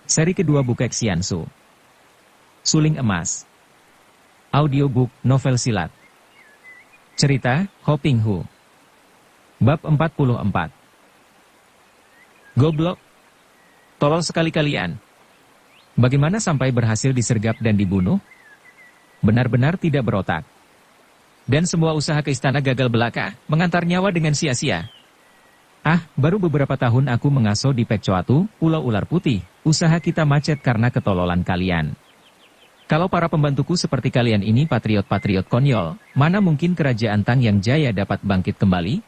Seri kedua buku Xiansu. Suling Emas. Audiobook, novel silat. Cerita, Ho Ping Hu. Bab 44. Goblok. Tolol sekali kalian. Bagaimana sampai berhasil disergap dan dibunuh? Benar-benar tidak berotak. Dan semua usaha ke istana gagal belaka, mengantar nyawa dengan sia-sia. Baru beberapa tahun aku mengasuh di Pekcoatu, Pulau Ular Putih. Usaha kita macet karena ketololan kalian. Kalau para pembantuku seperti kalian ini patriot-patriot konyol, mana mungkin kerajaan Tang yang jaya dapat bangkit kembali?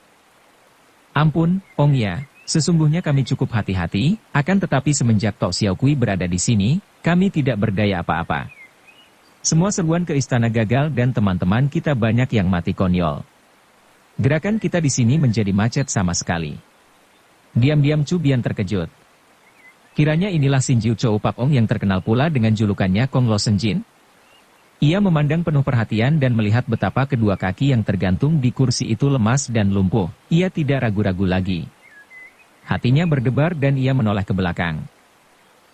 Ampun, Ong Ya, sesungguhnya kami cukup hati-hati, akan tetapi semenjak Tok Xiaokui berada di sini, kami tidak berdaya apa-apa. Semua seruan ke istana gagal dan teman-teman kita banyak yang mati konyol. Gerakan kita di sini menjadi macet sama sekali. Diam-diam Chu Bian terkejut. Kiranya inilah Xinjiu Chou Pak Ong yang terkenal pula dengan julukannya Kong Lo Senjin. Ia memandang penuh perhatian dan melihat betapa kedua kaki yang tergantung di kursi itu lemas dan lumpuh. Ia tidak ragu-ragu lagi. Hatinya berdebar dan ia menoleh ke belakang.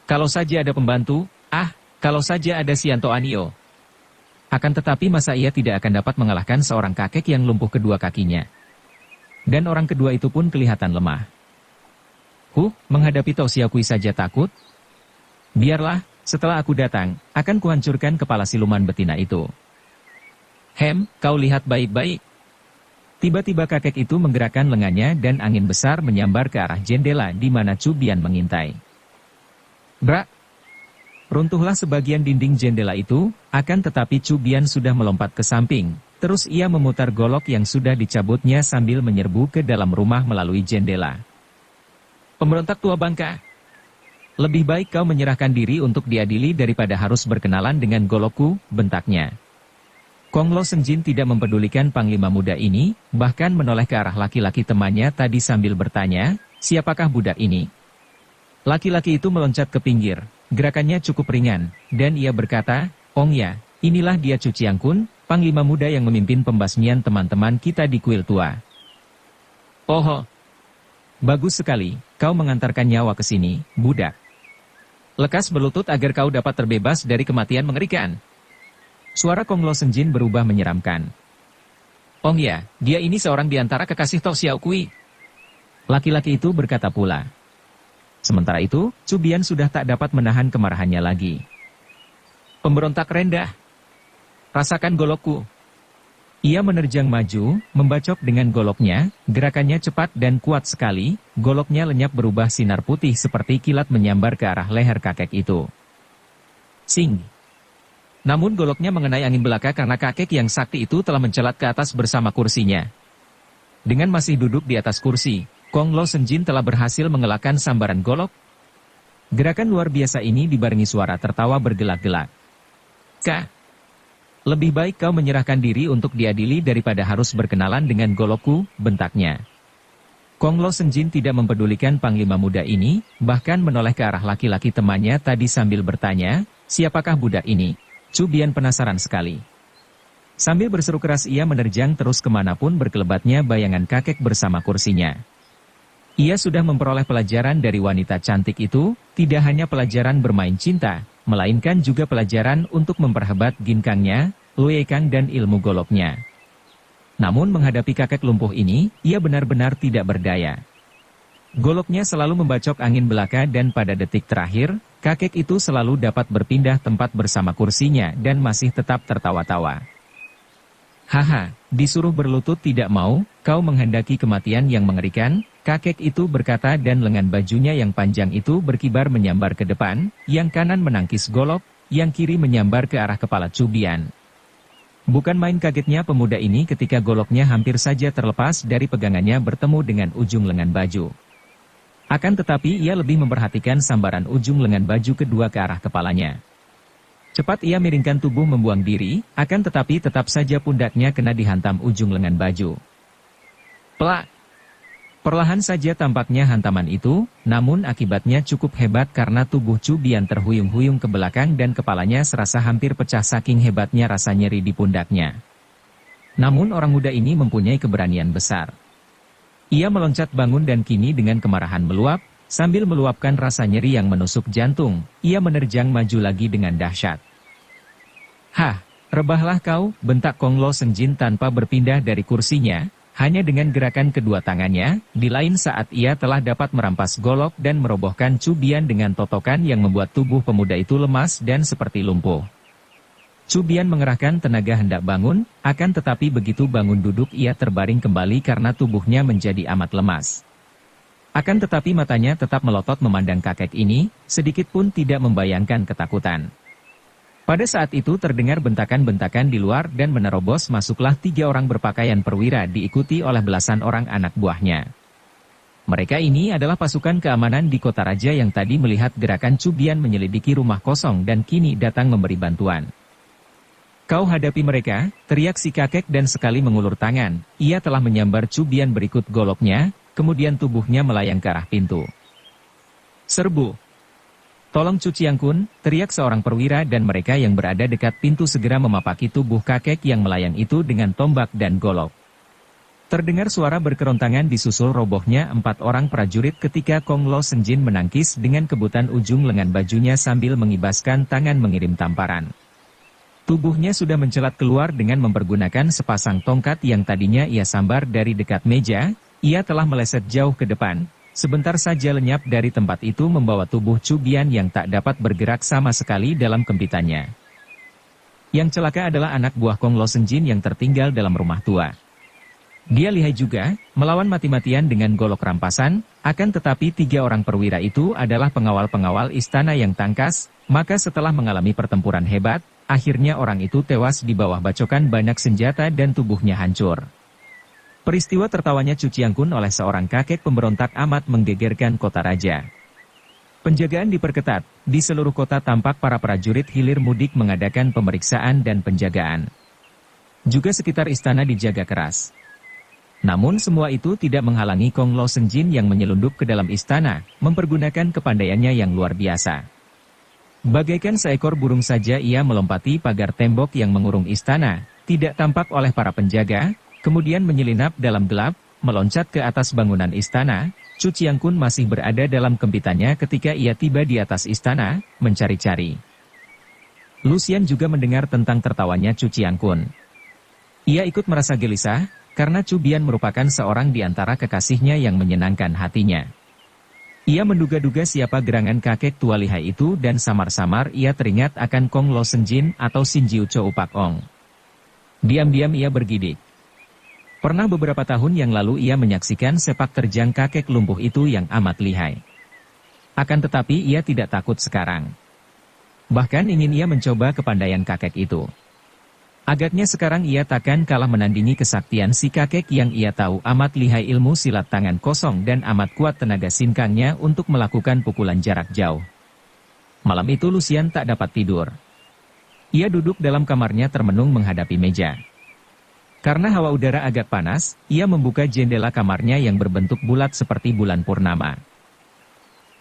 Kalau saja ada pembantu, kalau saja ada Xianto Anio. Akan tetapi masa ia tidak akan dapat mengalahkan seorang kakek yang lumpuh kedua kakinya. Dan orang kedua itu pun kelihatan lemah. Menghadapi Tok Xiaokui saja takut? Biarlah, setelah aku datang, akan kuhancurkan kepala siluman betina itu. Kau lihat baik-baik. Tiba-tiba kakek itu menggerakkan lengannya dan angin besar menyambar ke arah jendela di mana Chu Bian mengintai. Brak! Runtuhlah sebagian dinding jendela itu, akan tetapi Chu Bian sudah melompat ke samping. Terus ia memutar golok yang sudah dicabutnya sambil menyerbu ke dalam rumah melalui jendela. Pemberontak tua bangka. Lebih baik kau menyerahkan diri untuk diadili daripada harus berkenalan dengan golokku, bentaknya. Kong Lo Senjin tidak mempedulikan panglima muda ini, bahkan menoleh ke arah laki-laki temannya tadi sambil bertanya, siapakah budak ini? Laki-laki itu meloncat ke pinggir, gerakannya cukup ringan, dan ia berkata, Ong Ya, inilah dia Chu Chiang Kun, panglima muda yang memimpin pembasmian teman-teman kita di kuil tua. Oh, bagus sekali, kau mengantarkan nyawa ke sini, budak. Lekas berlutut agar kau dapat terbebas dari kematian mengerikan. Suara Kong Lo Senjin berubah menyeramkan. Ong Ya, dia ini seorang di antara kekasih Tok Xiaokui. Laki-laki itu berkata pula. Sementara itu, Chu Bian sudah tak dapat menahan kemarahannya lagi. Pemberontak rendah. Rasakan golokku. Ia menerjang maju, membacok dengan goloknya, gerakannya cepat dan kuat sekali, goloknya lenyap berubah sinar putih seperti kilat menyambar ke arah leher kakek itu. Sing! Namun goloknya mengenai angin belaka karena kakek yang sakti itu telah mencelat ke atas bersama kursinya. Dengan masih duduk di atas kursi, Kong Lo Senjin telah berhasil mengelakkan sambaran golok. Gerakan luar biasa ini dibarengi suara tertawa bergelak-gelak. Lebih baik kau menyerahkan diri untuk diadili daripada harus berkenalan dengan golokku, bentaknya. Kong Lo Senjin tidak mempedulikan panglima muda ini, bahkan menoleh ke arah laki-laki temannya tadi sambil bertanya, siapakah budak ini? Chu Bian penasaran sekali. Sambil berseru keras ia menerjang terus kemanapun berkelebatnya bayangan kakek bersama kursinya. Ia sudah memperoleh pelajaran dari wanita cantik itu, tidak hanya pelajaran bermain cinta, melainkan juga pelajaran untuk memperhebat ginkangnya, luekang dan ilmu goloknya. Namun menghadapi kakek lumpuh ini, ia benar-benar tidak berdaya. Goloknya selalu membacok angin belaka dan pada detik terakhir, kakek itu selalu dapat berpindah tempat bersama kursinya dan masih tetap tertawa-tawa. Disuruh berlutut tidak mau, kau menghendaki kematian yang mengerikan, kakek itu berkata dan lengan bajunya yang panjang itu berkibar menyambar ke depan, yang kanan menangkis golok, yang kiri menyambar ke arah kepala Chu Bian. Bukan main kagetnya pemuda ini ketika goloknya hampir saja terlepas dari pegangannya bertemu dengan ujung lengan baju. Akan tetapi ia lebih memperhatikan sambaran ujung lengan baju kedua ke arah kepalanya. Cepat ia miringkan tubuh membuang diri, akan tetapi tetap saja pundaknya kena dihantam ujung lengan baju. Plak! Perlahan saja tampaknya hantaman itu, namun akibatnya cukup hebat karena tubuh Chu Bian terhuyung-huyung ke belakang dan kepalanya serasa hampir pecah saking hebatnya rasa nyeri di pundaknya. Namun orang muda ini mempunyai keberanian besar. Ia meloncat bangun dan kini dengan kemarahan meluap, sambil meluapkan rasa nyeri yang menusuk jantung, ia menerjang maju lagi dengan dahsyat. "Hah, rebahlah kau," bentak Kong Lo Senjin tanpa berpindah dari kursinya, hanya dengan gerakan kedua tangannya, di lain saat ia telah dapat merampas golok dan merobohkan Chu Bian dengan totokan yang membuat tubuh pemuda itu lemas dan seperti lumpuh. Chu Bian mengerahkan tenaga hendak bangun, akan tetapi begitu bangun duduk ia terbaring kembali karena tubuhnya menjadi amat lemas. Akan tetapi matanya tetap melotot memandang kakek ini, sedikit pun tidak membayangkan ketakutan. Pada saat itu terdengar bentakan-bentakan di luar dan menerobos masuklah 3 orang berpakaian perwira diikuti oleh belasan orang anak buahnya. Mereka ini adalah pasukan keamanan di kota raja yang tadi melihat gerakan Chu Bian menyelidiki rumah kosong dan kini datang memberi bantuan. "Kau hadapi mereka," teriak si kakek dan sekali mengulur tangan, ia telah menyambar Chu Bian berikut goloknya, kemudian tubuhnya melayang ke arah pintu. "Serbu! Tolong Chu Chiang-kun," teriak seorang perwira dan mereka yang berada dekat pintu segera memapaki tubuh kakek yang melayang itu dengan tombak dan golok. Terdengar suara berkerontangan disusul robohnya 4 orang prajurit ketika Kong Lo Senjin menangkis dengan kebutan ujung lengan bajunya sambil mengibaskan tangan mengirim tamparan. Tubuhnya sudah mencelat keluar dengan mempergunakan sepasang tongkat yang tadinya ia sambar dari dekat meja, ia telah meleset jauh ke depan. Sebentar saja lenyap dari tempat itu membawa tubuh Chu Bian yang tak dapat bergerak sama sekali dalam kempitannya. Yang celaka adalah anak buah Kong Lo Senjin yang tertinggal dalam rumah tua. Dia lihai juga, melawan mati-matian dengan golok rampasan, akan tetapi 3 orang perwira itu adalah pengawal-pengawal istana yang tangkas, maka setelah mengalami pertempuran hebat, akhirnya orang itu tewas di bawah bacokan banyak senjata dan tubuhnya hancur. Peristiwa tertawanya Chu Chiang-kun oleh seorang kakek pemberontak amat menggegerkan kota raja. Penjagaan diperketat, di seluruh kota tampak para prajurit hilir mudik mengadakan pemeriksaan dan penjagaan. Juga sekitar istana dijaga keras. Namun semua itu tidak menghalangi Kong Lo Senjin yang menyelundup ke dalam istana, mempergunakan kepandaiannya yang luar biasa. Bagaikan seekor burung saja ia melompati pagar tembok yang mengurung istana, tidak tampak oleh para penjaga, kemudian menyelinap dalam gelap, meloncat ke atas bangunan istana. Chu Chiang-kun masih berada dalam kempitannya ketika ia tiba di atas istana, mencari-cari. Lucian juga mendengar tentang tertawanya Chu Chiang-kun. Ia ikut merasa gelisah, karena Chu Bian merupakan seorang di antara kekasihnya yang menyenangkan hatinya. Ia menduga-duga siapa gerangan kakek tua lihai itu dan samar-samar ia teringat akan Kong Lo Senjin atau Sin Jiu Cho Upak Ong. Diam-diam ia bergidik. Pernah beberapa tahun yang lalu ia menyaksikan sepak terjang kakek lumpuh itu yang amat lihai. Akan tetapi ia tidak takut sekarang. Bahkan ingin ia mencoba kepandaian kakek itu. Agaknya sekarang ia takkan kalah menandingi kesaktian si kakek yang ia tahu amat lihai ilmu silat tangan kosong dan amat kuat tenaga sinkangnya untuk melakukan pukulan jarak jauh. Malam itu Lucian tak dapat tidur. Ia duduk dalam kamarnya termenung menghadapi meja. Karena hawa udara agak panas, ia membuka jendela kamarnya yang berbentuk bulat seperti bulan purnama.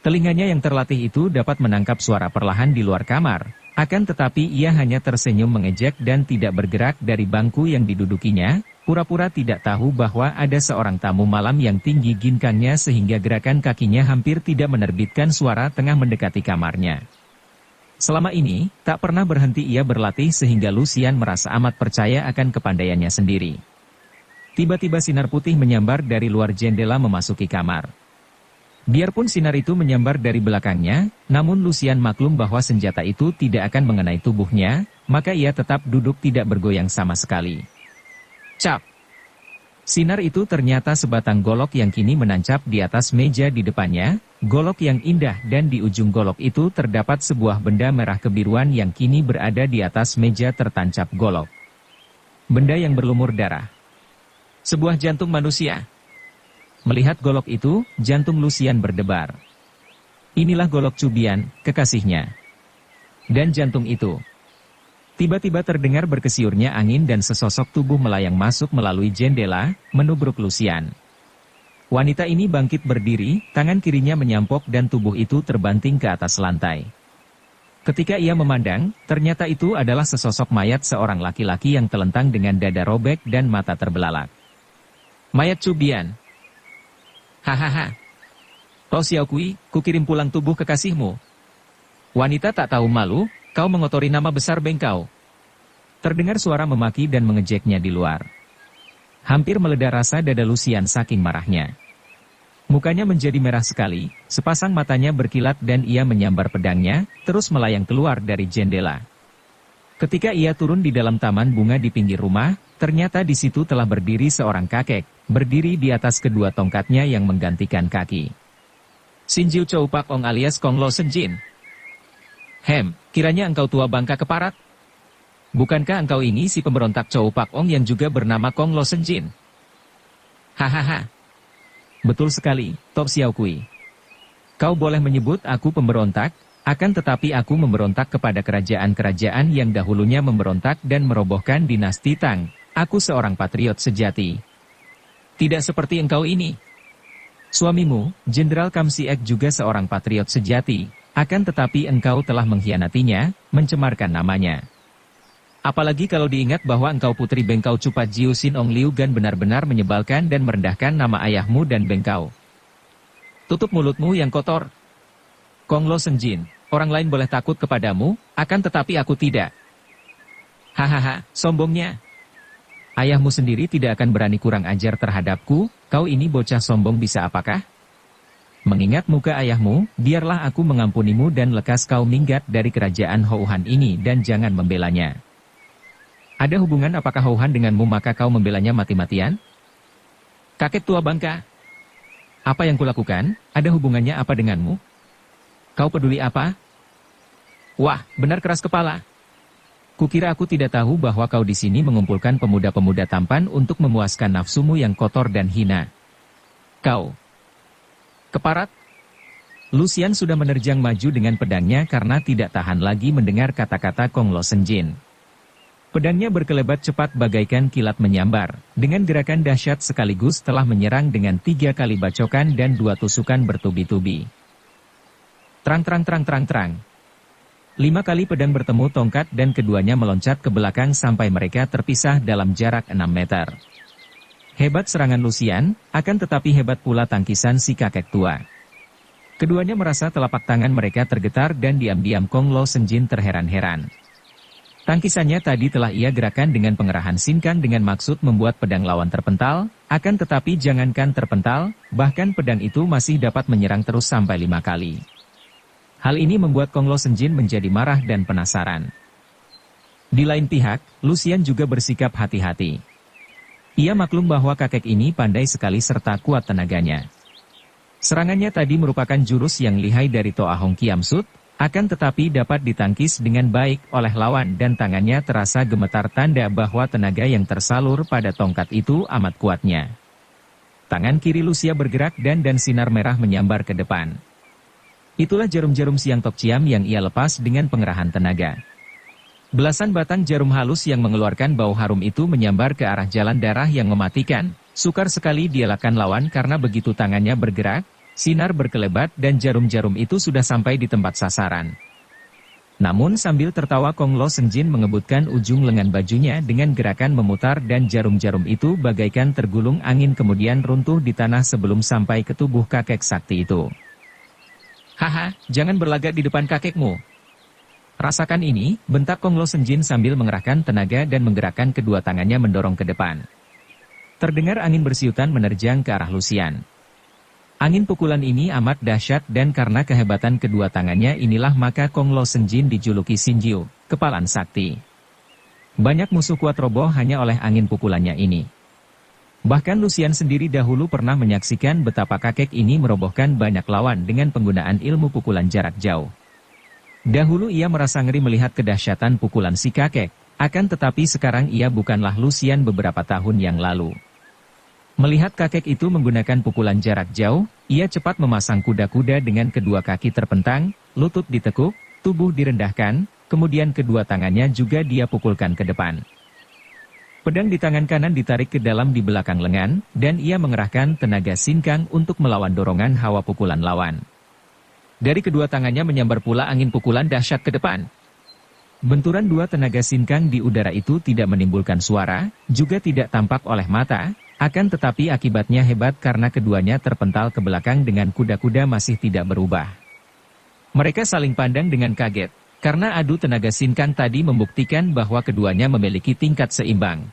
Telinganya yang terlatih itu dapat menangkap suara perlahan di luar kamar. Akan tetapi ia hanya tersenyum mengejek dan tidak bergerak dari bangku yang didudukinya, pura-pura tidak tahu bahwa ada seorang tamu malam yang tinggi ginkangnya sehingga gerakan kakinya hampir tidak menerbitkan suara tengah mendekati kamarnya. Selama ini, tak pernah berhenti ia berlatih sehingga Lucian merasa amat percaya akan kepandaiannya sendiri. Tiba-tiba sinar putih menyambar dari luar jendela memasuki kamar. Biarpun sinar itu menyambar dari belakangnya, namun Lucian maklum bahwa senjata itu tidak akan mengenai tubuhnya, maka ia tetap duduk tidak bergoyang sama sekali. Cap! Sinar itu ternyata sebatang golok yang kini menancap di atas meja di depannya, golok yang indah dan di ujung golok itu terdapat sebuah benda merah kebiruan yang kini berada di atas meja tertancap golok. Benda yang berlumur darah. Sebuah jantung manusia. Melihat golok itu, jantung Lucian berdebar. Inilah golok Chu Bian, kekasihnya. Dan jantung itu. Tiba-tiba terdengar berkesiurnya angin dan sesosok tubuh melayang masuk melalui jendela, menubruk Lucian. Wanita ini bangkit berdiri, tangan kirinya menyampok dan tubuh itu terbanting ke atas lantai. Ketika ia memandang, ternyata itu adalah sesosok mayat seorang laki-laki yang telentang dengan dada robek dan mata terbelalak. Mayat Chu Bian. Hahaha. Toh Xiao Kui, kukirim pulang tubuh kekasihmu. Wanita tak tahu malu, kau mengotori nama besar bengkau. Terdengar suara memaki dan mengejeknya di luar. Hampir meledak rasa dada Lucian saking marahnya. Mukanya menjadi merah sekali, sepasang matanya berkilat dan ia menyambar pedangnya, terus melayang keluar dari jendela. Ketika ia turun di dalam taman bunga di pinggir rumah, ternyata di situ telah berdiri seorang kakek, berdiri di atas kedua tongkatnya yang menggantikan kaki. Sinjiu Chou Pak Ong alias Kong Lo Senjin. Kiranya engkau tua bangka keparat? Bukankah engkau ini si pemberontak Chou Pak Ong yang juga bernama Kong Lo Senjin? Hahaha. Betul sekali, Tok Xiao Kui. Kau boleh menyebut aku pemberontak, akan tetapi aku memberontak kepada kerajaan-kerajaan yang dahulunya memberontak dan merobohkan dinasti Tang. Aku seorang patriot sejati. Tidak seperti engkau ini. Suamimu, Jenderal Kam Siek juga seorang patriot sejati, akan tetapi engkau telah mengkhianatinya, mencemarkan namanya. Apalagi kalau diingat bahwa engkau putri bengkau Cupat Jiu Sin Ong Liu Gan benar-benar menyebalkan dan merendahkan nama ayahmu dan bengkau. Tutup mulutmu yang kotor. Kong Lo Senjin, orang lain boleh takut kepadamu, akan tetapi aku tidak. Hahaha, sombongnya. Ayahmu sendiri tidak akan berani kurang ajar terhadapku, kau ini bocah sombong bisa apakah? Mengingat muka ayahmu, biarlah aku mengampunimu dan lekas kau minggat dari kerajaan Houhan ini dan jangan membelanya. Ada hubungan apakah Houhan denganmu maka kau membelanya mati-matian? Kakek tua bangka. Apa yang kulakukan, ada hubungannya apa denganmu? Kau peduli apa? Wah, benar keras kepala. Kukira aku tidak tahu bahwa kau di sini mengumpulkan pemuda-pemuda tampan untuk memuaskan nafsumu yang kotor dan hina. Kau keparat. Lucian sudah menerjang maju dengan pedangnya karena tidak tahan lagi mendengar kata-kata Kong Lo Senjin. Pedangnya berkelebat cepat bagaikan kilat menyambar, dengan gerakan dahsyat sekaligus telah menyerang dengan 3 kali bacokan dan 2 tusukan bertubi-tubi. Terang. 5 kali pedang bertemu tongkat dan keduanya meloncat ke belakang sampai mereka terpisah dalam jarak 6 meter. Hebat serangan Lucian, akan tetapi hebat pula tangkisan si kakek tua. Keduanya merasa telapak tangan mereka tergetar dan diam-diam Kong Lo Senjin terheran-heran. Tangkisannya tadi telah ia gerakan dengan pengerahan sinkang dengan maksud membuat pedang lawan terpental, akan tetapi jangankan terpental, bahkan pedang itu masih dapat menyerang terus sampai 5 kali. Hal ini membuat Kong Lo Senjin menjadi marah dan penasaran. Di lain pihak, Lucian juga bersikap hati-hati. Ia maklum bahwa kakek ini pandai sekali serta kuat tenaganya. Serangannya tadi merupakan jurus yang lihai dari Toa Hong Kiam Sut, akan tetapi dapat ditangkis dengan baik oleh lawan dan tangannya terasa gemetar tanda bahwa tenaga yang tersalur pada tongkat itu amat kuatnya. Tangan kiri Lucia bergerak dan sinar merah menyambar ke depan. Itulah jarum-jarum Siang Tok Ciam yang ia lepas dengan pengerahan tenaga. Belasan batang jarum halus yang mengeluarkan bau harum itu menyambar ke arah jalan darah yang mematikan. Sukar sekali dielakkan lawan karena begitu tangannya bergerak, sinar berkelebat dan jarum-jarum itu sudah sampai di tempat sasaran. Namun sambil tertawa Kong Lo Senjin mengebutkan ujung lengan bajunya dengan gerakan memutar dan jarum-jarum itu bagaikan tergulung angin kemudian runtuh di tanah sebelum sampai ke tubuh kakek sakti itu. Haha, jangan berlagak di depan kakekmu. Rasakan ini, bentak Kong Lo Senjin sambil mengerahkan tenaga dan menggerakkan kedua tangannya mendorong ke depan. Terdengar angin bersiutan menerjang ke arah Lucian. Angin pukulan ini amat dahsyat dan karena kehebatan kedua tangannya inilah maka Kong Lo Senjin dijuluki Sinjiu, kepalan sakti. Banyak musuh kuat roboh hanya oleh angin pukulannya ini. Bahkan Lucian sendiri dahulu pernah menyaksikan betapa kakek ini merobohkan banyak lawan dengan penggunaan ilmu pukulan jarak jauh. Dahulu ia merasa ngeri melihat kedahsyatan pukulan si kakek, akan tetapi sekarang ia bukanlah Lucian beberapa tahun yang lalu. Melihat kakek itu menggunakan pukulan jarak jauh, ia cepat memasang kuda-kuda dengan kedua kaki terpentang, lutut ditekuk, tubuh direndahkan, kemudian kedua tangannya juga dia pukulkan ke depan. Pedang di tangan kanan ditarik ke dalam di belakang lengan, dan ia mengerahkan tenaga sinkang untuk melawan dorongan hawa pukulan lawan. Dari kedua tangannya menyambar pula angin pukulan dahsyat ke depan. Benturan dua tenaga sinkang di udara itu tidak menimbulkan suara, juga tidak tampak oleh mata, Akan tetapi akibatnya hebat karena keduanya terpental ke belakang dengan kuda-kuda masih tidak berubah. Mereka saling pandang dengan kaget, karena adu tenaga sinkang tadi membuktikan bahwa keduanya memiliki tingkat seimbang.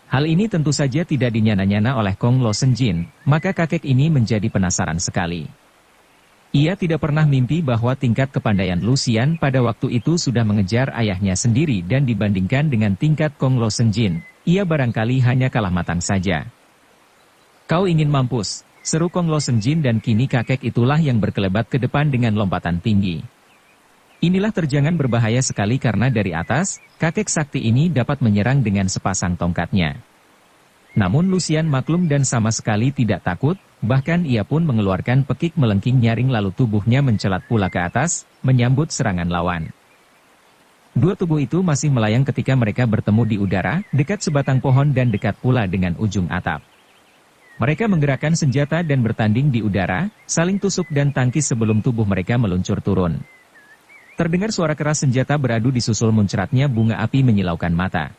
Hal ini tentu saja tidak dinyana-nyana oleh Kong Lo Senjin, maka kakek ini menjadi penasaran sekali. Ia tidak pernah mimpi bahwa tingkat kepandaian Lucian pada waktu itu sudah mengejar ayahnya sendiri dan dibandingkan dengan tingkat Kong Lo Senjin, ia barangkali hanya kalah matang saja. "Kau ingin mampus," seru Kong Lo Senjin dan kini kakek itulah yang berkelebat ke depan dengan lompatan tinggi. Inilah terjangan berbahaya sekali karena dari atas, kakek sakti ini dapat menyerang dengan sepasang tongkatnya. Namun Lucian maklum dan sama sekali tidak takut, bahkan ia pun mengeluarkan pekik melengking nyaring lalu tubuhnya mencelat pula ke atas, menyambut serangan lawan. Dua tubuh itu masih melayang ketika mereka bertemu di udara, dekat sebatang pohon dan dekat pula dengan ujung atap. Mereka menggerakkan senjata dan bertanding di udara, saling tusuk dan tangkis sebelum tubuh mereka meluncur turun. Terdengar suara keras senjata beradu disusul muncratnya bunga api menyilaukan mata.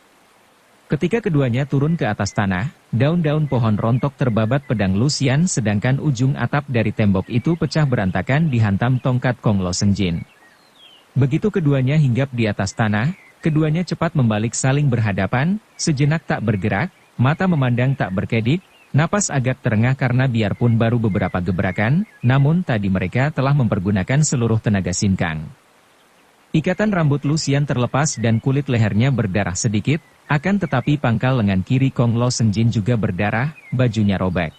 Ketika keduanya turun ke atas tanah, daun-daun pohon rontok terbabat pedang Lucian sedangkan ujung atap dari tembok itu pecah berantakan dihantam tongkat Kong Lo Senjin. Begitu keduanya hinggap di atas tanah, keduanya cepat membalik saling berhadapan, sejenak tak bergerak, mata memandang tak berkedip, napas agak terengah karena biarpun baru beberapa gebrakan, namun tadi mereka telah mempergunakan seluruh tenaga sinkang. Ikatan rambut Lucian terlepas dan kulit lehernya berdarah sedikit, akan tetapi pangkal lengan kiri Kong Lo Senjin juga berdarah, bajunya robek.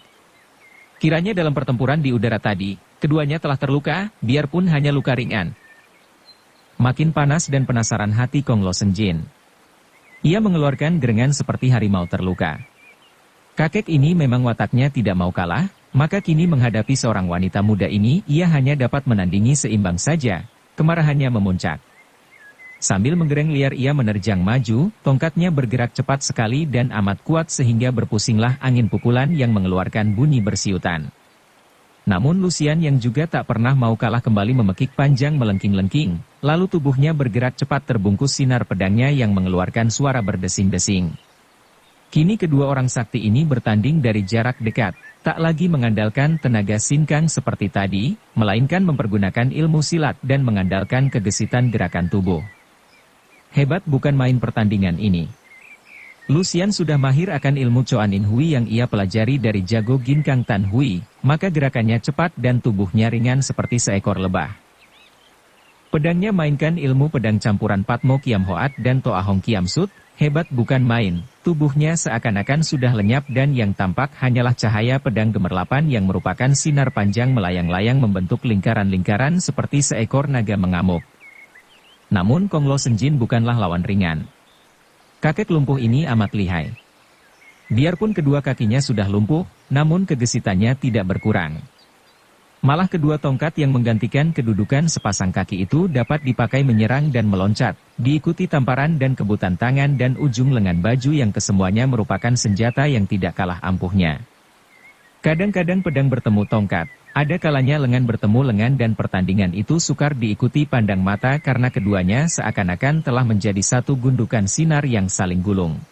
Kiranya dalam pertempuran di udara tadi, keduanya telah terluka, biarpun hanya luka ringan. Makin panas dan penasaran hati Kong Lo Senjin. Ia mengeluarkan gerengan seperti harimau terluka. Kakek ini memang wataknya tidak mau kalah, maka kini menghadapi seorang wanita muda ini, ia hanya dapat menandingi seimbang saja, kemarahannya memuncak. Sambil menggereng liar ia menerjang maju, tongkatnya bergerak cepat sekali dan amat kuat sehingga berpusinglah angin pukulan yang mengeluarkan bunyi bersiutan. Namun Lucian yang juga tak pernah mau kalah kembali memekik panjang melengking-lengking, lalu tubuhnya bergerak cepat terbungkus sinar pedangnya yang mengeluarkan suara berdesing-desing. Kini kedua orang sakti ini bertanding dari jarak dekat, tak lagi mengandalkan tenaga sinkang seperti tadi, melainkan mempergunakan ilmu silat dan mengandalkan kegesitan gerakan tubuh. Hebat bukan main pertandingan ini. Lucian sudah mahir akan ilmu Choan In Hui yang ia pelajari dari jago Ginkang Tan Hui, maka gerakannya cepat dan tubuhnya ringan seperti seekor lebah. Pedangnya mainkan ilmu pedang campuran Patmo Kiam Hoat dan Toa Hong Kiam Sut, hebat bukan main, tubuhnya seakan-akan sudah lenyap dan yang tampak hanyalah cahaya pedang gemerlapan yang merupakan sinar panjang melayang-layang membentuk lingkaran-lingkaran seperti seekor naga mengamuk. Namun Kong Lo Senjin bukanlah lawan ringan. Kakek lumpuh ini amat lihai. Biarpun kedua kakinya sudah lumpuh, namun kegesitannya tidak berkurang. Malah kedua tongkat yang menggantikan kedudukan sepasang kaki itu dapat dipakai menyerang dan meloncat, diikuti tamparan dan kebutan tangan dan ujung lengan baju yang kesemuanya merupakan senjata yang tidak kalah ampuhnya. Kadang-kadang pedang bertemu tongkat, ada kalanya lengan bertemu lengan dan pertandingan itu sukar diikuti pandang mata karena keduanya seakan-akan telah menjadi satu gundukan sinar yang saling gulung.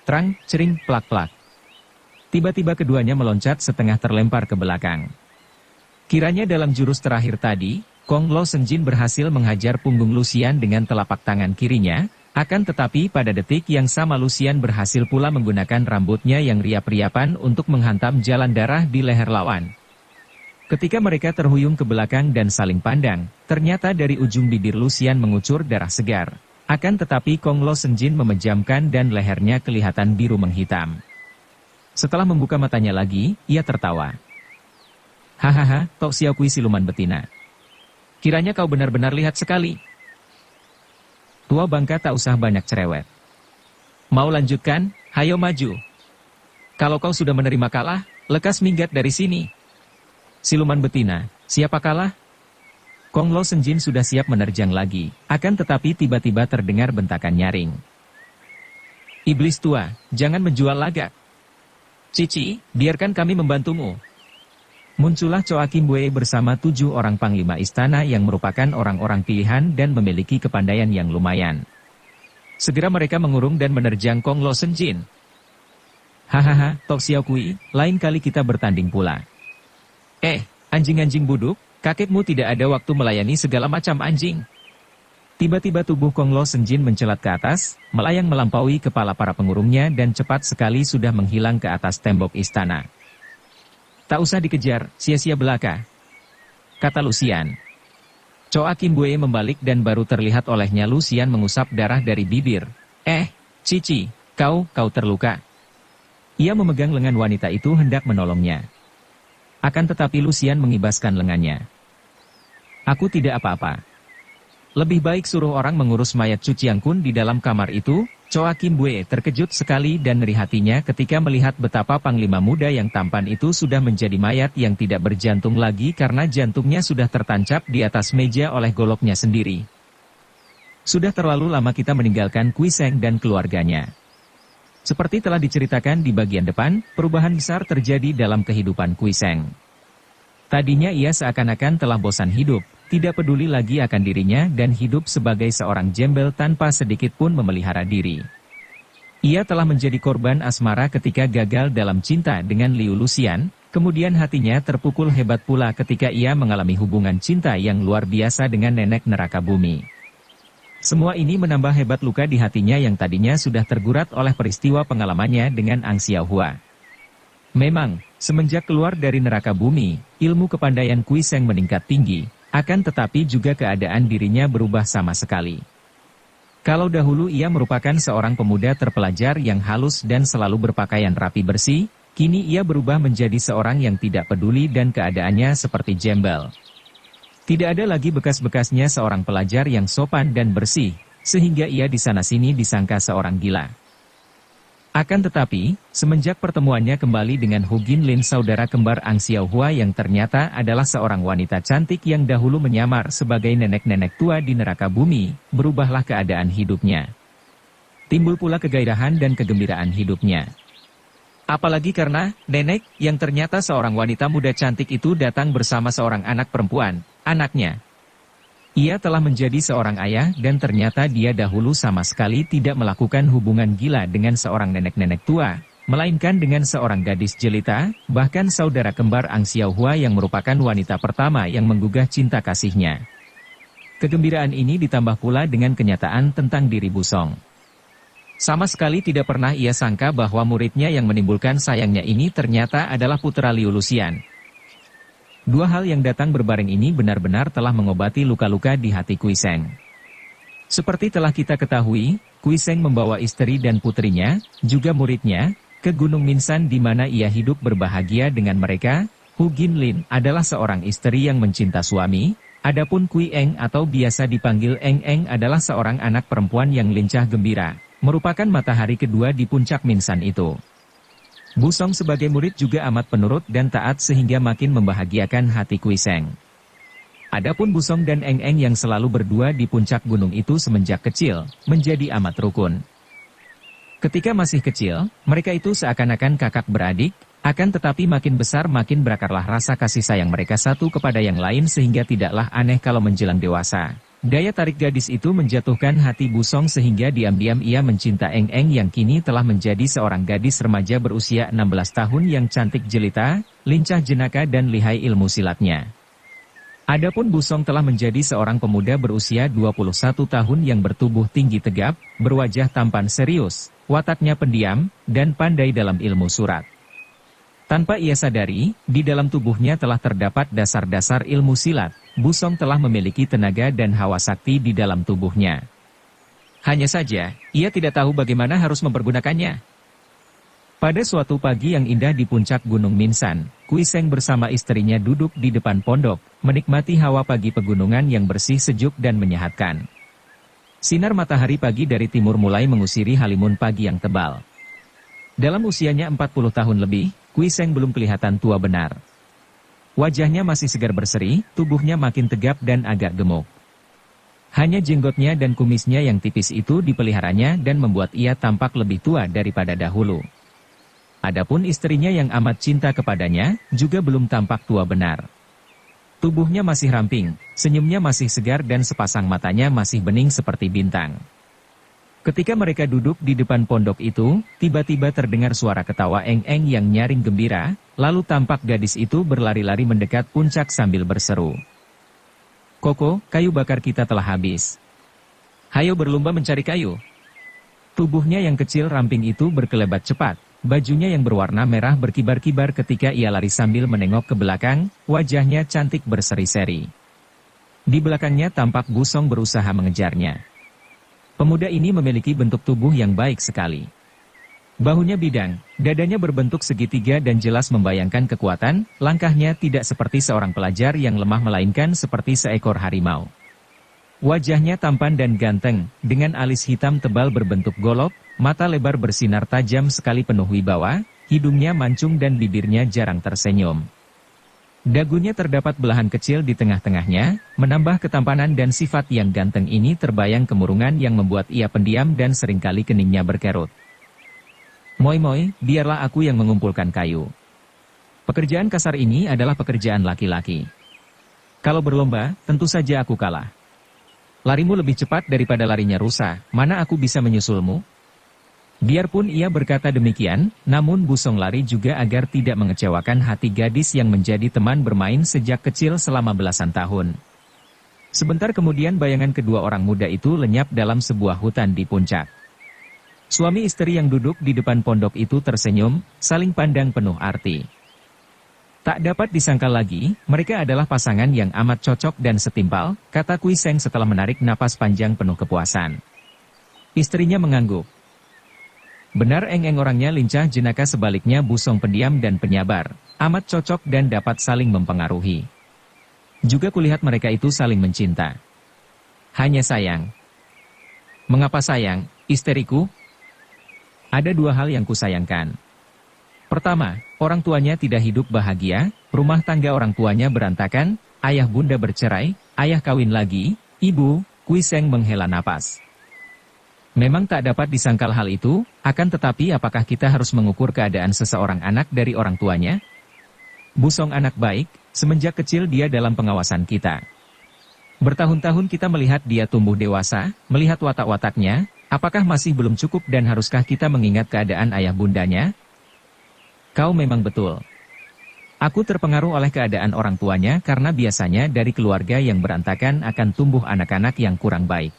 Terang, cering, plak-plak. Tiba-tiba keduanya meloncat setengah terlempar ke belakang. Kiranya dalam jurus terakhir tadi, Kong Lo Senjin berhasil menghajar punggung Lucian dengan telapak tangan kirinya, akan tetapi pada detik yang sama Lucian berhasil pula menggunakan rambutnya yang riap-riapan untuk menghantam jalan darah di leher lawan. Ketika mereka terhuyung ke belakang dan saling pandang, ternyata dari ujung bibir Lucian mengucur darah segar. Akan tetapi Kong Lo Senjin memejamkan dan lehernya kelihatan biru menghitam. Setelah membuka matanya lagi, ia tertawa. Hahaha, Tok Xiao Kui siluman betina. Kiranya kau benar-benar lihat sekali. Tua bangka tak usah banyak cerewet. Mau lanjutkan? Hayo maju. Kalau kau sudah menerima kalah, lekas minggat dari sini. Siluman betina, siapa kalah? Kong Lo Senjin sudah siap menerjang lagi, akan tetapi tiba-tiba terdengar bentakan nyaring. Iblis tua, jangan menjual lagak. Cici, biarkan kami membantumu. Muncullah Choa Kim Wei bersama 7 orang panglima istana yang merupakan orang-orang pilihan dan memiliki kepandaian yang lumayan. Segera mereka mengurung dan menerjang Kong Lo Senjin. Hahaha, Tok Xiao Kui, lain kali kita bertanding pula. Anjing-anjing buduk, kakekmu tidak ada waktu melayani segala macam anjing. Tiba-tiba tubuh Kong Lo Senjin mencelat ke atas, melayang melampaui kepala para pengurungnya dan cepat sekali sudah menghilang ke atas tembok istana. Tak usah dikejar, sia-sia belaka, kata Lucian. Choa Kim Bue membalik dan baru terlihat olehnya Lucian mengusap darah dari bibir. Cici, kau terluka. Ia memegang lengan wanita itu hendak menolongnya. Akan tetapi Lucian mengibaskan lengannya. Aku tidak apa-apa. Lebih baik suruh orang mengurus mayat Cu Chiang Kun di dalam kamar itu. Choa Kim Bue terkejut sekali dan ngeri hatinya ketika melihat betapa panglima muda yang tampan itu sudah menjadi mayat yang tidak berjantung lagi karena jantungnya sudah tertancap di atas meja oleh goloknya sendiri. Sudah terlalu lama kita meninggalkan Kui Seng dan keluarganya. Seperti telah diceritakan di bagian depan, perubahan besar terjadi dalam kehidupan Kui Seng. Tadinya ia seakan-akan telah bosan hidup, tidak peduli lagi akan dirinya dan hidup sebagai seorang jembel tanpa sedikit pun memelihara diri. Ia telah menjadi korban asmara ketika gagal dalam cinta dengan Liu Lucian, kemudian hatinya terpukul hebat pula ketika ia mengalami hubungan cinta yang luar biasa dengan nenek neraka bumi. Semua ini menambah hebat luka di hatinya yang tadinya sudah tergurat oleh peristiwa pengalamannya dengan Ang Xiaohua. Memang, semenjak keluar dari neraka bumi, ilmu kepandaian Kui Seng meningkat tinggi, akan tetapi juga keadaan dirinya berubah sama sekali. Kalau dahulu ia merupakan seorang pemuda terpelajar yang halus dan selalu berpakaian rapi bersih, kini ia berubah menjadi seorang yang tidak peduli dan keadaannya seperti jembel. Tidak ada lagi bekas-bekasnya seorang pelajar yang sopan dan bersih, sehingga ia di sana-sini disangka seorang gila. Akan tetapi, semenjak pertemuannya kembali dengan Hu Ginlin saudara kembar Ang Xiaohua yang ternyata adalah seorang wanita cantik yang dahulu menyamar sebagai nenek-nenek tua di neraka bumi, berubahlah keadaan hidupnya. Timbul pula kegairahan dan kegembiraan hidupnya. Apalagi karena, nenek, yang ternyata seorang wanita muda cantik itu datang bersama seorang anak perempuan, anaknya. Ia telah menjadi seorang ayah dan ternyata dia dahulu sama sekali tidak melakukan hubungan gila dengan seorang nenek-nenek tua, melainkan dengan seorang gadis jelita, bahkan saudara kembar Ang Xiaohua yang merupakan wanita pertama yang menggugah cinta kasihnya. Kegembiraan ini ditambah pula dengan kenyataan tentang diri Busong. Sama sekali tidak pernah ia sangka bahwa muridnya yang menimbulkan sayangnya ini ternyata adalah putra Liu Lucian. Dua hal yang datang berbareng ini benar-benar telah mengobati luka-luka di hati Kui Seng. Seperti telah kita ketahui, Kui Seng membawa istri dan putrinya, juga muridnya, ke Gunung Minsan di mana ia hidup berbahagia dengan mereka. Hu Ginlin adalah seorang istri yang mencinta suami, adapun Kui Eng atau biasa dipanggil Eng adalah seorang anak perempuan yang lincah gembira, merupakan matahari kedua di puncak Minsan itu. Busong sebagai murid juga amat penurut dan taat sehingga makin membahagiakan hati Kui Seng. Adapun Busong dan Eng yang selalu berdua di puncak gunung itu semenjak kecil, menjadi amat rukun. Ketika masih kecil, mereka itu seakan-akan kakak beradik, akan tetapi makin besar makin berakarlah rasa kasih sayang mereka satu kepada yang lain sehingga tidaklah aneh kalau menjelang dewasa. Daya tarik gadis itu menjatuhkan hati Busong sehingga diam-diam ia mencinta Eng yang kini telah menjadi seorang gadis remaja berusia 16 tahun yang cantik jelita, lincah jenaka dan lihai ilmu silatnya. Adapun Busong telah menjadi seorang pemuda berusia 21 tahun yang bertubuh tinggi tegap, berwajah tampan serius, wataknya pendiam, dan pandai dalam ilmu surat. Tanpa ia sadari, di dalam tubuhnya telah terdapat dasar-dasar ilmu silat. Busong telah memiliki tenaga dan hawa sakti di dalam tubuhnya. Hanya saja, ia tidak tahu bagaimana harus mempergunakannya. Pada suatu pagi yang indah di puncak Gunung Minsan, Kui Seng bersama istrinya duduk di depan pondok, menikmati hawa pagi pegunungan yang bersih sejuk dan menyehatkan. Sinar matahari pagi dari timur mulai mengusiri halimun pagi yang tebal. Dalam usianya 40 tahun lebih, Kui Seng belum kelihatan tua benar. Wajahnya masih segar berseri, tubuhnya makin tegap dan agak gemuk. Hanya jenggotnya dan kumisnya yang tipis itu dipeliharanya dan membuat ia tampak lebih tua daripada dahulu. Adapun istrinya yang amat cinta kepadanya, juga belum tampak tua benar. Tubuhnya masih ramping, senyumnya masih segar dan sepasang matanya masih bening seperti bintang. Ketika mereka duduk di depan pondok itu, tiba-tiba terdengar suara ketawa eng-eng yang nyaring gembira, lalu tampak gadis itu berlari-lari mendekat puncak sambil berseru. Koko, kayu bakar kita telah habis. Hayo berlomba mencari kayu. Tubuhnya yang kecil ramping itu berkelebat cepat, bajunya yang berwarna merah berkibar-kibar ketika ia lari sambil menengok ke belakang, wajahnya cantik berseri-seri. Di belakangnya tampak Busong berusaha mengejarnya. Pemuda ini memiliki bentuk tubuh yang baik sekali. Bahunya bidang, dadanya berbentuk segitiga dan jelas membayangkan kekuatan, langkahnya tidak seperti seorang pelajar yang lemah melainkan seperti seekor harimau. Wajahnya tampan dan ganteng, dengan alis hitam tebal berbentuk golok, mata lebar bersinar tajam sekali penuh wibawa, hidungnya mancung dan bibirnya jarang tersenyum. Dagunya terdapat belahan kecil di tengah-tengahnya, menambah ketampanan dan sifat yang ganteng ini terbayang kemurungan yang membuat ia pendiam dan seringkali keningnya berkerut. Moi-moi, biarlah aku yang mengumpulkan kayu. Pekerjaan kasar ini adalah pekerjaan laki-laki. Kalau berlomba, tentu saja aku kalah. Larimu lebih cepat daripada larinya rusa, mana aku bisa menyusulmu? Biarpun ia berkata demikian, namun Busong lari juga agar tidak mengecewakan hati gadis yang menjadi teman bermain sejak kecil selama belasan tahun. Sebentar kemudian bayangan kedua orang muda itu lenyap dalam sebuah hutan di puncak. Suami istri yang duduk di depan pondok itu tersenyum, saling pandang penuh arti. Tak dapat disangkal lagi, mereka adalah pasangan yang amat cocok dan setimpal, kata Kui Seng setelah menarik napas panjang penuh kepuasan. Istrinya mengangguk. Benar eng-eng orangnya lincah jenaka sebaliknya Busong pendiam dan penyabar, amat cocok dan dapat saling mempengaruhi. Juga kulihat mereka itu saling mencinta. Hanya sayang. Mengapa sayang, istriku? Ada dua hal yang kusayangkan. Pertama, orang tuanya tidak hidup bahagia, rumah tangga orang tuanya berantakan, ayah bunda bercerai, ayah kawin lagi, ibu, Kui Seng menghela napas. Memang tak dapat disangkal hal itu, akan tetapi apakah kita harus mengukur keadaan seseorang anak dari orang tuanya? Busong anak baik, semenjak kecil dia dalam pengawasan kita. Bertahun-tahun kita melihat dia tumbuh dewasa, melihat watak-wataknya, apakah masih belum cukup dan haruskah kita mengingat keadaan ayah bundanya? Kau memang betul. Aku terpengaruh oleh keadaan orang tuanya karena biasanya dari keluarga yang berantakan akan tumbuh anak-anak yang kurang baik.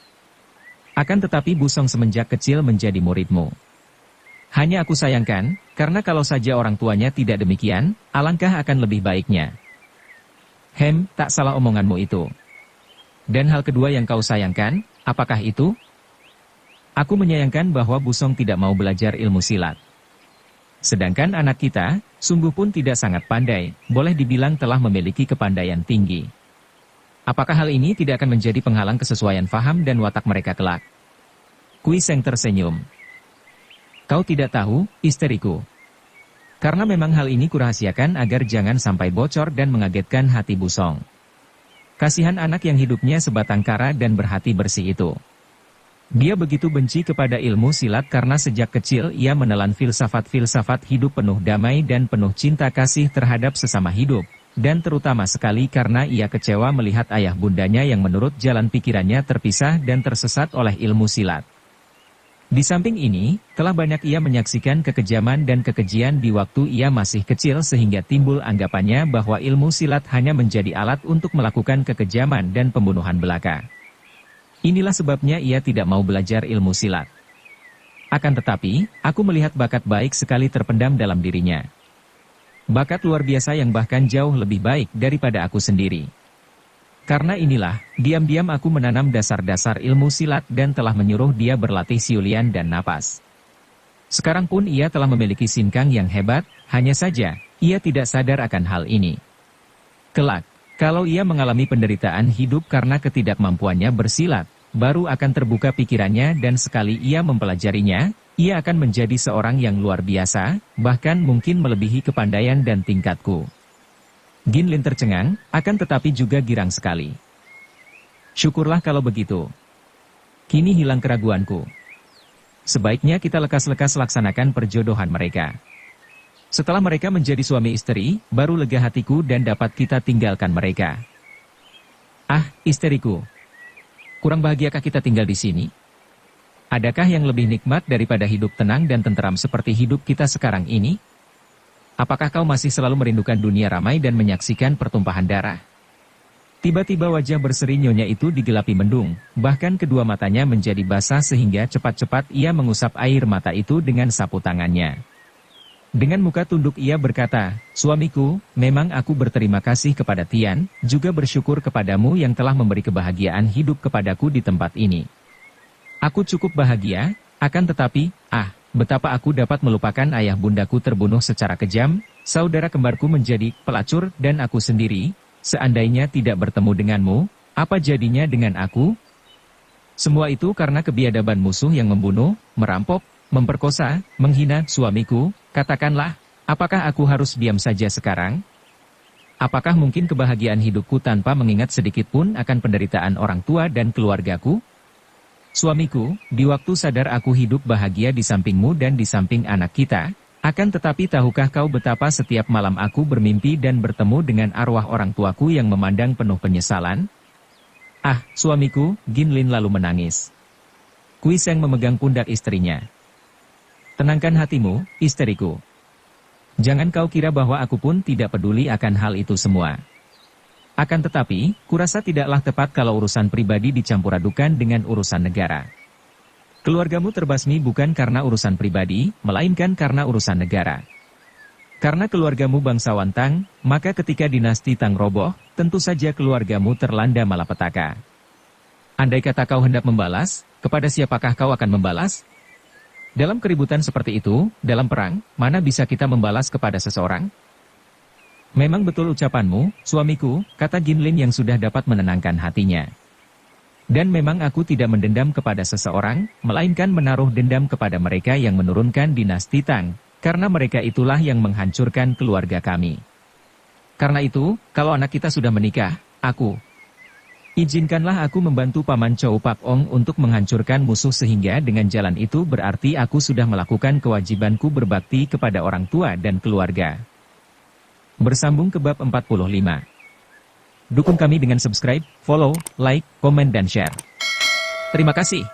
Akan tetapi Busong semenjak kecil menjadi muridmu. Hanya aku sayangkan, karena kalau saja orang tuanya tidak demikian, alangkah akan lebih baiknya. Tak salah omonganmu itu. Dan hal kedua yang kau sayangkan, apakah itu? Aku menyayangkan bahwa Busong tidak mau belajar ilmu silat. Sedangkan anak kita, sungguh pun tidak sangat pandai, boleh dibilang telah memiliki kepandaian tinggi. Apakah hal ini tidak akan menjadi penghalang kesesuaian faham dan watak mereka kelak? Kui Seng tersenyum. Kau tidak tahu, istriku. Karena memang hal ini kurahasiakan agar jangan sampai bocor dan mengagetkan hati Busong. Kasihan anak yang hidupnya sebatang kara dan berhati bersih itu. Dia begitu benci kepada ilmu silat karena sejak kecil ia menelan filsafat-filsafat hidup penuh damai dan penuh cinta kasih terhadap sesama hidup. Dan terutama sekali karena ia kecewa melihat ayah bundanya yang menurut jalan pikirannya terpisah dan tersesat oleh ilmu silat. Di samping ini, telah banyak ia menyaksikan kekejaman dan kekejian di waktu ia masih kecil sehingga timbul anggapannya bahwa ilmu silat hanya menjadi alat untuk melakukan kekejaman dan pembunuhan belaka. Inilah sebabnya ia tidak mau belajar ilmu silat. Akan tetapi, aku melihat bakat baik sekali terpendam dalam dirinya. Bakat luar biasa yang bahkan jauh lebih baik daripada aku sendiri. Karena inilah, diam-diam aku menanam dasar-dasar ilmu silat dan telah menyuruh dia berlatih siulian dan napas. Sekarang pun ia telah memiliki sinkang yang hebat, hanya saja, ia tidak sadar akan hal ini. Kelak, kalau ia mengalami penderitaan hidup karena ketidakmampuannya bersilat, baru akan terbuka pikirannya dan sekali ia mempelajarinya, ia akan menjadi seorang yang luar biasa, bahkan mungkin melebihi kepandaian dan tingkatku. Gin Lin tercengang, akan tetapi juga girang sekali. Syukurlah kalau begitu. Kini hilang keraguanku. Sebaiknya kita lekas-lekas laksanakan perjodohan mereka. Setelah mereka menjadi suami istri, baru lega hatiku dan dapat kita tinggalkan mereka. Ah, istriku. Kurang bahagiakah kita tinggal di sini? Adakah yang lebih nikmat daripada hidup tenang dan tenteram seperti hidup kita sekarang ini? Apakah kau masih selalu merindukan dunia ramai dan menyaksikan pertumpahan darah? Tiba-tiba wajah berseri nyonya itu digelapi mendung, bahkan kedua matanya menjadi basah sehingga cepat-cepat ia mengusap air mata itu dengan sapu tangannya. Dengan muka tunduk ia berkata, "Suamiku, memang aku berterima kasih kepada Tian, juga bersyukur kepadamu yang telah memberi kebahagiaan hidup kepadaku di tempat ini. Aku cukup bahagia, akan tetapi, betapa aku dapat melupakan ayah bundaku terbunuh secara kejam, saudara kembarku menjadi pelacur dan aku sendiri, seandainya tidak bertemu denganmu, apa jadinya dengan aku? Semua itu karena kebiadaban musuh yang membunuh, merampok, memperkosa, menghina suamiku. Katakanlah, apakah aku harus diam saja sekarang? Apakah mungkin kebahagiaan hidupku tanpa mengingat sedikit pun akan penderitaan orang tua dan keluargaku? Suamiku, di waktu sadar aku hidup bahagia di sampingmu dan di samping anak kita, akan tetapi tahukah kau betapa setiap malam aku bermimpi dan bertemu dengan arwah orang tuaku yang memandang penuh penyesalan? Suamiku, Ginlin lalu menangis. Kui Seng memegang pundak istrinya. Tenangkan hatimu, istriku. Jangan kau kira bahwa aku pun tidak peduli akan hal itu semua. Akan tetapi, kurasa tidaklah tepat kalau urusan pribadi dicampur adukan dengan urusan negara. Keluargamu terbasmi bukan karena urusan pribadi, melainkan karena urusan negara. Karena keluargamu bangsawan Tang, maka ketika dinasti Tang roboh, tentu saja keluargamu terlanda malapetaka. Andai kata kau hendak membalas, kepada siapakah kau akan membalas? Dalam keributan seperti itu, dalam perang, mana bisa kita membalas kepada seseorang? Memang betul ucapanmu, suamiku, kata Ginlin yang sudah dapat menenangkan hatinya. Dan memang aku tidak mendendam kepada seseorang, melainkan menaruh dendam kepada mereka yang menurunkan dinasti Tang, karena mereka itulah yang menghancurkan keluarga kami. Karena itu, kalau anak kita sudah menikah, izinkanlah aku membantu Paman Chow Pak Ong untuk menghancurkan musuh sehingga dengan jalan itu berarti aku sudah melakukan kewajibanku berbakti kepada orang tua dan keluarga. Bersambung ke bab 45. Dukung kami dengan subscribe, follow, like, komen dan share. Terima kasih.